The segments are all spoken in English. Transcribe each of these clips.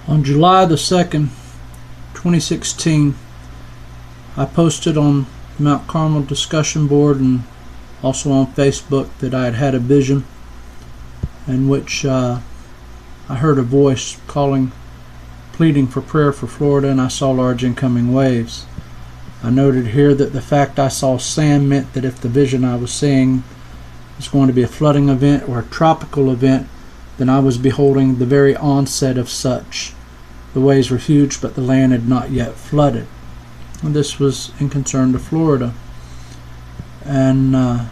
On July the 2nd, 2016, I posted on the Mount Carmel discussion board and also on Facebook that I had had a vision in which I heard a voice pleading for prayer for Florida, and I saw large incoming waves. I noted here that the fact I saw sand meant that if the vision I was seeing was going to be a flooding event or a tropical event, then I was beholding the very onset of such. The waves were huge, but the land had not yet flooded. And this was in concern to Florida. And that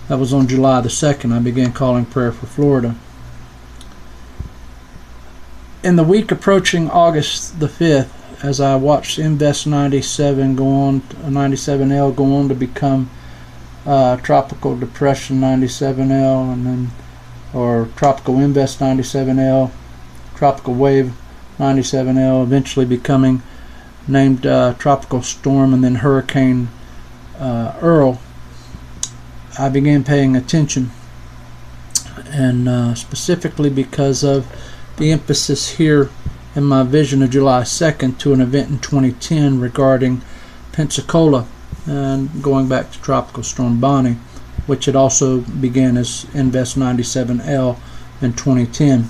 was on July the 2nd. I began calling prayer for Florida. In the week approaching August the 5th, as I watched Invest 97 go on, 97L go on to become Tropical Depression 97L, and then or Tropical Invest 97L, Tropical Wave 97L, eventually becoming named Tropical Storm and then Hurricane Earl, I began paying attention, and specifically because of the emphasis here in my vision of July 2nd to an event in 2010 regarding Pensacola, and going back to Tropical Storm Bonnie, which had also began as Invest 97L in 2010.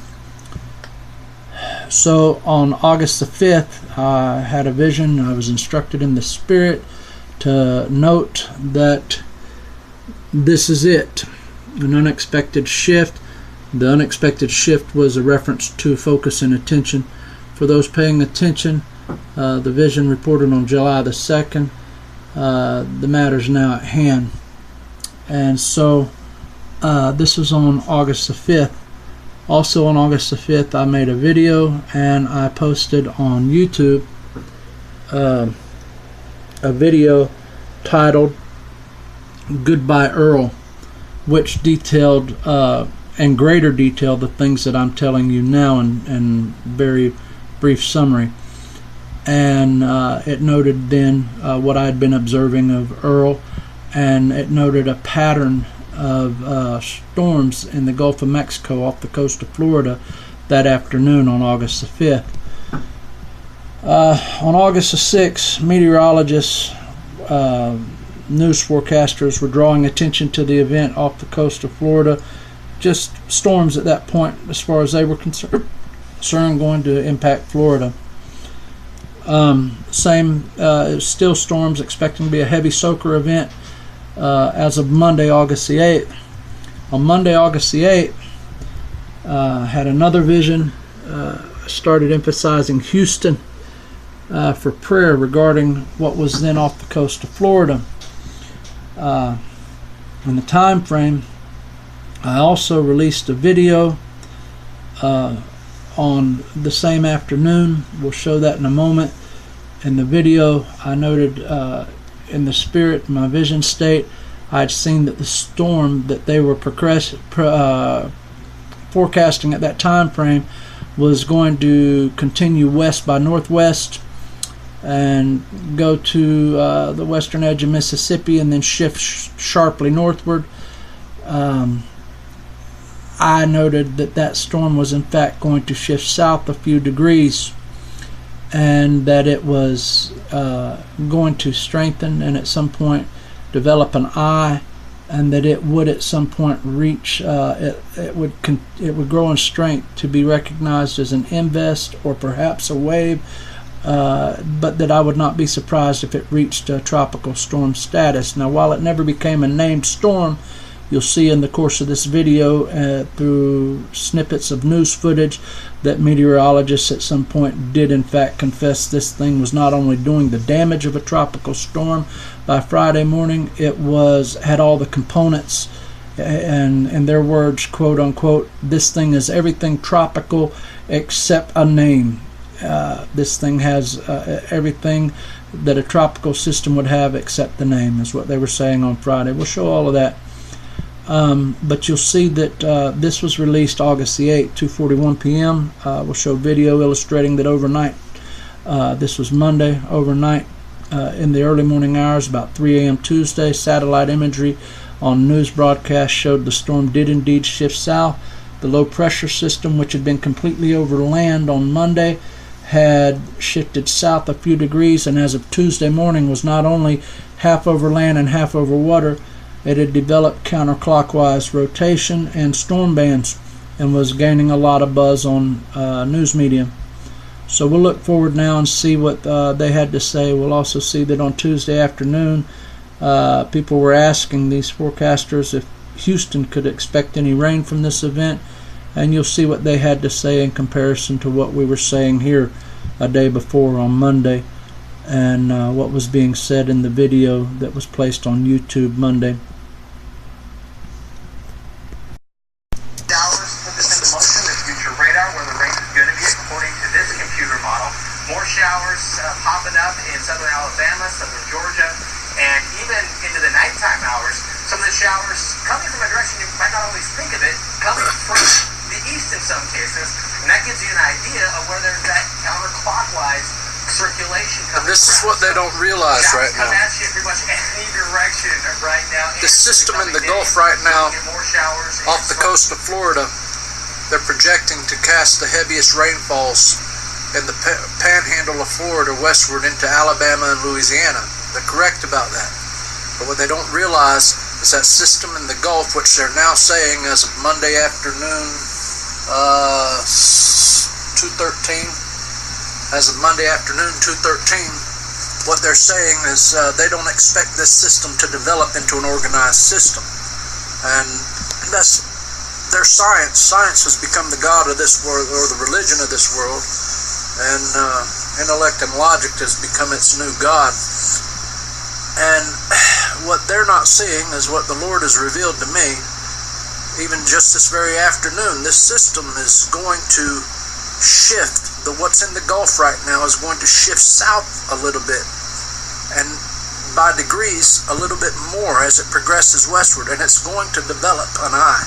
So on August the 5th, I had a vision. I was instructed in the Spirit to note that this is it, an unexpected shift. The unexpected shift was a reference to focus and attention. For those paying attention, the vision reported on July the 2nd, the matter's now at hand. And so this was on August the 5th. Also on August the 5th, I made a video and I posted on YouTube a video titled Goodbye Earl, which detailed in greater detail the things that I'm telling you now in very brief summary. And it noted then what I had been observing of Earl, and it noted a pattern of storms in the Gulf of Mexico off the coast of Florida that afternoon on August the 5th. On August the 6th, meteorologists, news forecasters were drawing attention to the event off the coast of Florida. Just storms at that point, as far as they were concerned going to impact Florida. Still storms, expecting to be a heavy soaker event as of Monday, August the 8th. On Monday, August the 8th, had another vision, started emphasizing Houston for prayer regarding what was then off the coast of Florida. In the time frame, I also released a video on the same afternoon. We'll show that in a moment. In the video, I noted in the Spirit, my vision state, I had seen that the storm that they were forecasting at that time frame was going to continue west by northwest and go to the western edge of Mississippi and then shift sharply northward. I noted that that storm was in fact going to shift south a few degrees, and that it was going to strengthen and at some point develop an eye, and that it would at some point reach it would grow in strength to be recognized as an invest or perhaps a wave, but that I would not be surprised if it reached tropical storm status. Now, while it never became a named storm, you'll see in the course of this video through snippets of news footage that meteorologists at some point did in fact confess this thing was not only doing the damage of a tropical storm by Friday morning, it had all the components, and in their words, quote unquote, this thing is everything tropical except a name. This thing has everything that a tropical system would have except the name, is what they were saying on Friday. We'll show all of that. But you'll see that this was released August the 8th, 2:41 p.m. We'll show video illustrating that overnight. This was Monday, overnight, in the early morning hours, about 3 a.m. Tuesday. Satellite imagery on news broadcast showed the storm did indeed shift south, The low pressure system, which had been completely over land on Monday, had shifted south a few degrees, and as of Tuesday morning was not only half over land and half over water, it had developed counterclockwise rotation and storm bands and was gaining a lot of buzz on news media. So we'll look forward now and see what they had to say. We'll also see that on Tuesday afternoon, people were asking these forecasters if Houston could expect any rain from this event, and you'll see what they had to say in comparison to what we were saying here a day before on Monday, and what was being said in the video that was placed on YouTube Monday. Dallas put this into motion, the future radar, where the rain is going to be according to this computer model. More showers popping up in southern Alabama, southern Georgia, and even into the nighttime hours. Some of the showers coming from a direction you might not always think of it, coming from the east in some cases, and that gives you an idea of where there's that counterclockwise circulation coming. And this is what they don't realize right now. Come at you pretty much any direction right now. The system in the Gulf right now, off the coast of Florida, they're projecting to cast the heaviest rainfalls in the panhandle of Florida westward into Alabama and Louisiana. They're correct about that. But what they don't realize is that system in the Gulf, which they're now saying as of Monday afternoon, 2:13, as of Monday afternoon, 2:13, what they're saying is they don't expect this system to develop into an organized system. And that's their science. Science has become the god of this world, or the religion of this world, and intellect and logic has become its new god. And what they're not seeing is what the Lord has revealed to me, even just this very afternoon. This system is going to shift. What's in the Gulf right now is going to shift south a little bit, and by degrees a little bit more as it progresses westward, and it's going to develop an eye.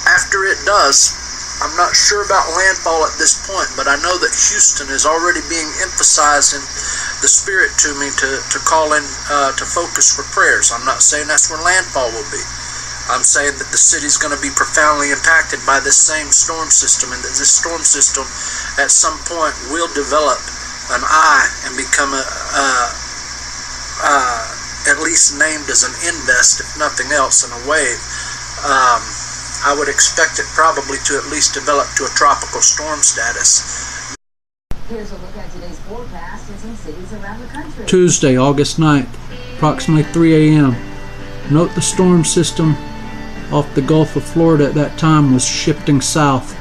After it does, I'm not sure about landfall at this point, but I know that Houston is already being emphasized in the spirit to me to call in to focus for prayers. I'm not saying that's where landfall will be. I'm saying that the city's going to be profoundly impacted by this same storm system, and that this storm system at some point will develop an eye and become at least named as an invest, if nothing else, in a wave. I would expect it probably to at least develop to a tropical storm status. Here's a look at today's forecast in some cities around the country. Tuesday, August 9th, approximately 3 a.m. Note the storm system off the Gulf of Florida at that time was shifting south.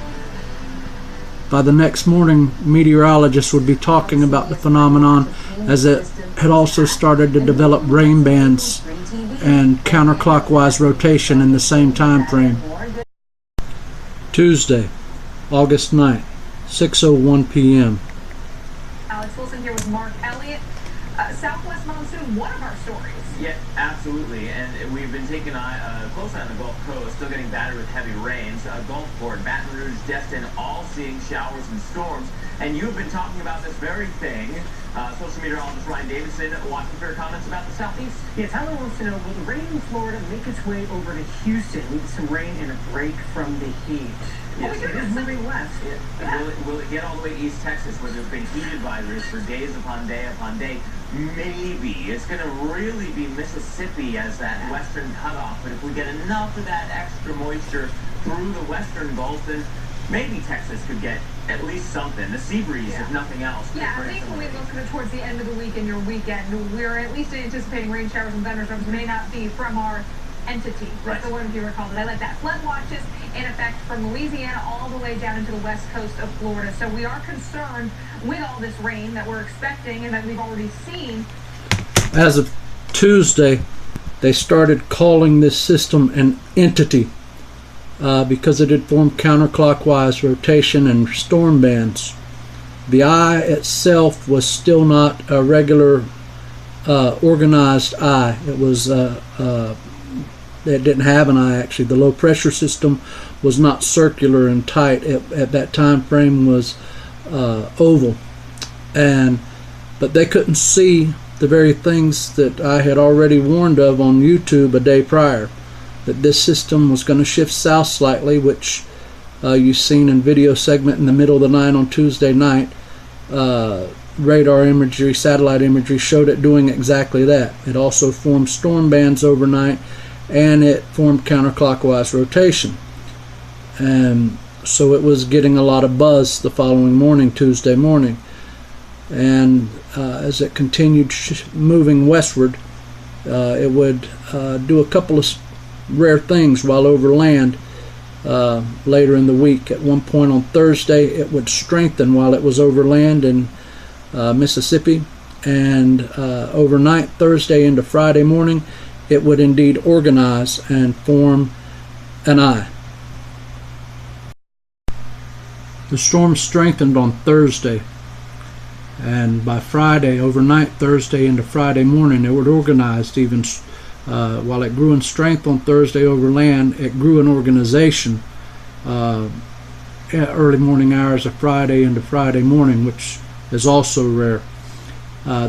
By the next morning, meteorologists would be talking about the phenomenon, as it had also started to develop rain bands and counterclockwise rotation in the same time frame. Tuesday, August 9th, 6:01 p.m. Alex Wilson here with Mark Elliott. Southwest monsoon, one of our stories. Yeah, absolutely. And we've been taking a close eye on the Gulf Coast, still getting battered with heavy rains. Gulfport, Baton Rouge, Destin, all seeing showers and storms. And you've been talking about this very thing. Social meteorologist Ryan Davidson watching for your comments about the southeast. Yeah, Tyler wants to know, will the rain in Florida make its way over to Houston, lead some rain and a break from the heat? Yes, it is moving west. Yeah. Will it get all the way to East Texas, where there's been heat advisories for days upon day upon day? Maybe. It's going to really be Mississippi as that western cutoff. But if we get enough of that extra moisture through the western Gulf, then maybe Texas could get at least something. The sea breeze, if nothing else. Yeah, I think when we look towards the end of the week and your weekend, we're at least anticipating rain showers and thunderstorms may not be from our entity. That's the word viewer called it. I like that. Flood watches in effect from Louisiana all the way down into the west coast of Florida. So we are concerned with all this rain that we're expecting and that we've already seen. As of Tuesday, they started calling this system an entity because it had formed counterclockwise rotation and storm bands. The eye itself was still not a regular organized eye. It was it didn't have an eye, actually. The low pressure system was not circular and tight. At that time frame was oval, but they couldn't see the very things that I had already warned of on YouTube a day prior. that this system was going to shift south slightly, which you've seen in video segment in the middle of the night on Tuesday night. Radar imagery, satellite imagery showed it doing exactly that. It also formed storm bands overnight, and it formed counterclockwise rotation. And so it was getting a lot of buzz the following morning, Tuesday morning. And as it continued moving westward, it would do a couple of rare things while over land later in the week. At one point on Thursday, it would strengthen while it was over land in Mississippi, and overnight, Thursday into Friday morning, it would indeed organize and form an eye. The storm strengthened on Thursday, and by Friday, overnight, Thursday into Friday morning, it would organize. Even while it grew in strength on Thursday over land, it grew in organization early morning hours of Friday into Friday morning, which is also rare.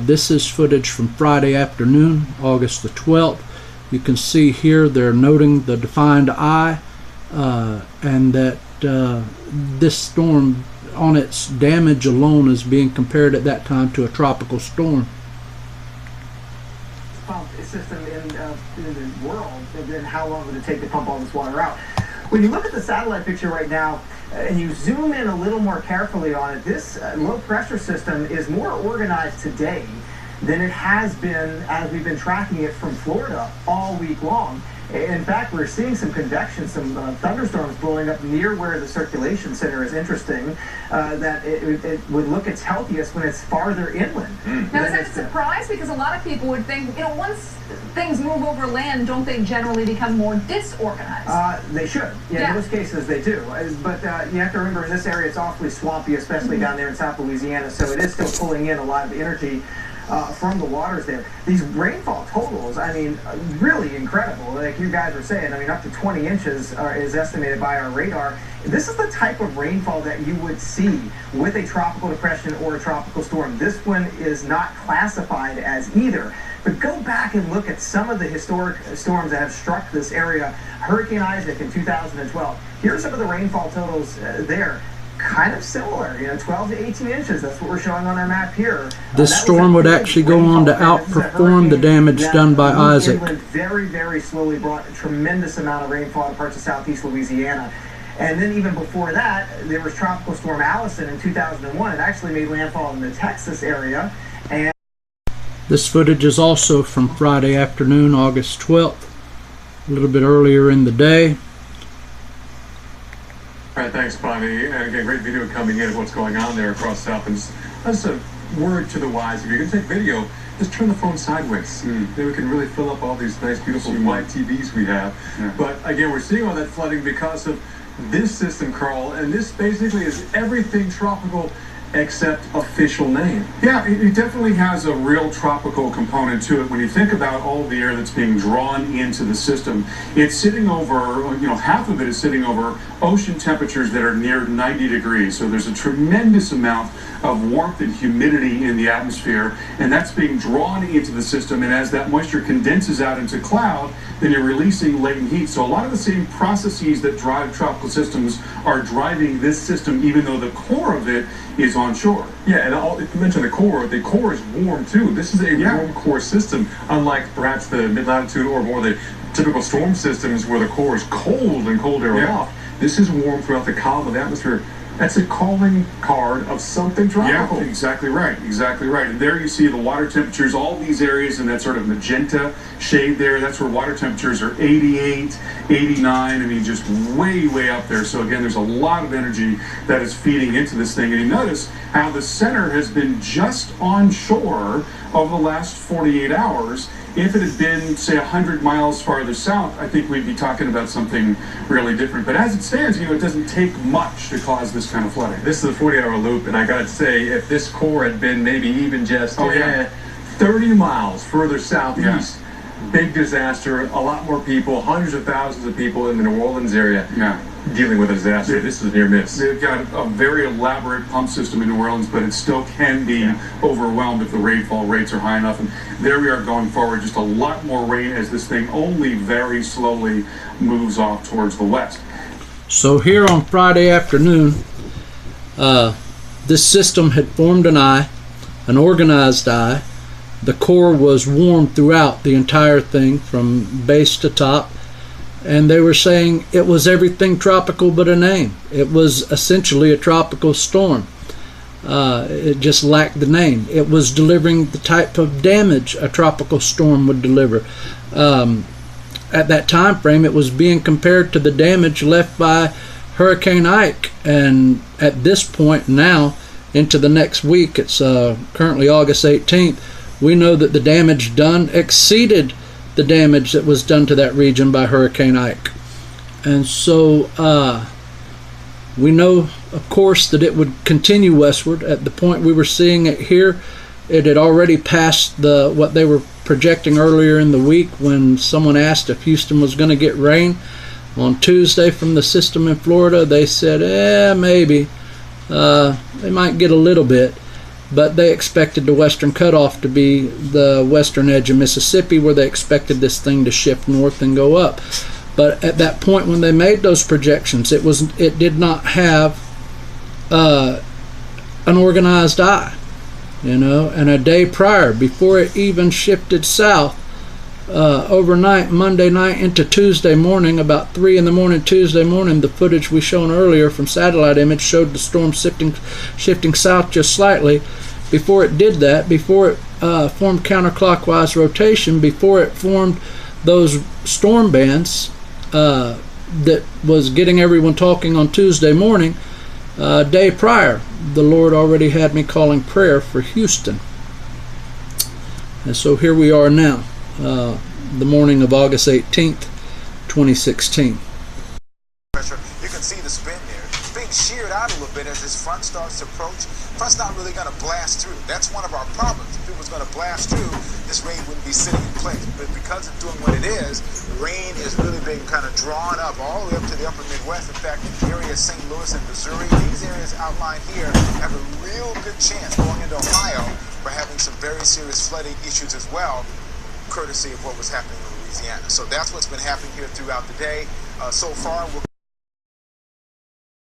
This is footage from Friday afternoon, August the 12th. You can see here they're noting the defined eye, and that this storm on its damage alone is being compared at that time to a tropical storm. Pump system in the world, and then how long would it take to pump all this water out? When you look at the satellite picture right now, and you zoom in a little more carefully on it, this low pressure system is more organized today than it has been as we've been tracking it from Florida all week long. In fact, we're seeing some convection, some thunderstorms blowing up near where the circulation center is. Interesting that it would look its healthiest when it's farther inland. Now, is that a surprise? Because a lot of people would think, once things move over land, don't they generally become more disorganized? They should. In most cases, they do. But you have to remember, in this area, it's awfully swampy, especially down there in South Louisiana, so it is still pulling in a lot of energy from the waters there. These rainfall totals, I mean, really incredible. Like you guys were saying, I mean, up to 20 inches is estimated by our radar. This is the type of rainfall that you would see with a tropical depression or a tropical storm. This one is not classified as either. But go back and look at some of the historic storms that have struck this area. Hurricane Isaac in 2012. Here's some of the rainfall totals there. Kind of similar, 12 to 18 inches. That's what we're showing on our map here. This storm would actually go on to outperform the damage done by Isaac. Very, very slowly brought a tremendous amount of rainfall to parts of southeast Louisiana. And then even before that, there was Tropical Storm Allison in 2001. It actually made landfall in the Texas area. And this footage is also from Friday afternoon, August 12th, a little bit earlier in the day. All right, thanks, Bonnie. And again, great video coming in of what's going on there across South. And just a word to the wise: if you're going to take video, just turn the phone sideways. Then we can really fill up all these nice, beautiful white TVs we have. But again, we're seeing all that flooding because of this system, Carl. And this basically is everything tropical except official name. Yeah, it definitely has a real tropical component to it. When you think about all of the air that's being drawn into the system, it's sitting over, half of it is sitting over ocean temperatures that are near 90 degrees. So there's a tremendous amount of warmth and humidity in the atmosphere, and that's being drawn into the system. And as that moisture condenses out into cloud, then you're releasing latent heat. So a lot of the same processes that drive tropical systems are driving this system, even though the core of it is onshore. Yeah, and if you mentioned the core is warm too. This is a warm core system, unlike perhaps the mid-latitude or more the typical storm systems where the core is cold and cold air aloft. This is warm throughout the column of the atmosphere. That's a calling card of something tropical. Yeah, exactly right, exactly right. And there you see the water temperatures, all these areas in that sort of magenta shade there, that's where water temperatures are 88, 89, I mean, just way, way up there. So again, there's a lot of energy that is feeding into this thing. And you notice how the center has been just onshore over the last 48 hours. If it had been, say, 100 miles farther south, I think we'd be talking about something really different. But as it stands, it doesn't take much to cause this kind of flooding. This is a 40-hour loop, and I got to say, if this core had been maybe even just 30 miles further southeast, big disaster, a lot more people, hundreds of thousands of people in the New Orleans area. dealing with a disaster. This is near miss. They've got a very elaborate pump system in New Orleans, but it still can be overwhelmed if the rainfall rates are high enough. And there we are going forward, just a lot more rain as this thing only very slowly moves off towards the west. So here on Friday afternoon, this system had formed an eye, an organized eye. The core was warm throughout the entire thing from base to top. And they were saying it was everything tropical but a name. It was essentially a tropical storm. It just lacked the name. It was delivering the type of damage a tropical storm would deliver. At that time frame, it was being compared to the damage left by Hurricane Ike. And at this point now, into the next week, it's currently August 18th, we know that the damage done exceeded the damage that was done to that region by Hurricane Ike. And so we know, of course, that it would continue westward. At the point we were seeing it here, it had already passed what they were projecting earlier in the week when someone asked if Houston was going to get rain. On Tuesday from the system in Florida, they said, maybe. They might get a little bit. But they expected the western cutoff to be the western edge of Mississippi, where they expected this thing to shift north and go up. But at that point when they made those projections, it did not have an organized eye, and a day prior, before it even shifted south, overnight, Monday night into Tuesday morning, about 3 in the morning Tuesday morning, the footage we shown earlier from satellite image showed the storm shifting south just slightly. Before it did that, before it formed counterclockwise rotation, before it formed those storm bands that was getting everyone talking on Tuesday morning, day prior, the Lord already had me calling prayer for Houston. And so here we are now. The morning of August 18th, 2016. You can see the spin there. It's being sheared out a little bit as this front starts to approach. Front's not really going to blast through. That's one of our problems. If it was going to blast through, this rain wouldn't be sitting in place. But because it's doing what it is, the rain is really being kind of drawn up all the way up to the upper Midwest. In fact, the area of St. Louis and Missouri, these areas outlined here have a real good chance going into Ohio for having some very serious flooding issues as well, courtesy of what was happening in Louisiana. So that's what's been happening here throughout the day. So far, we're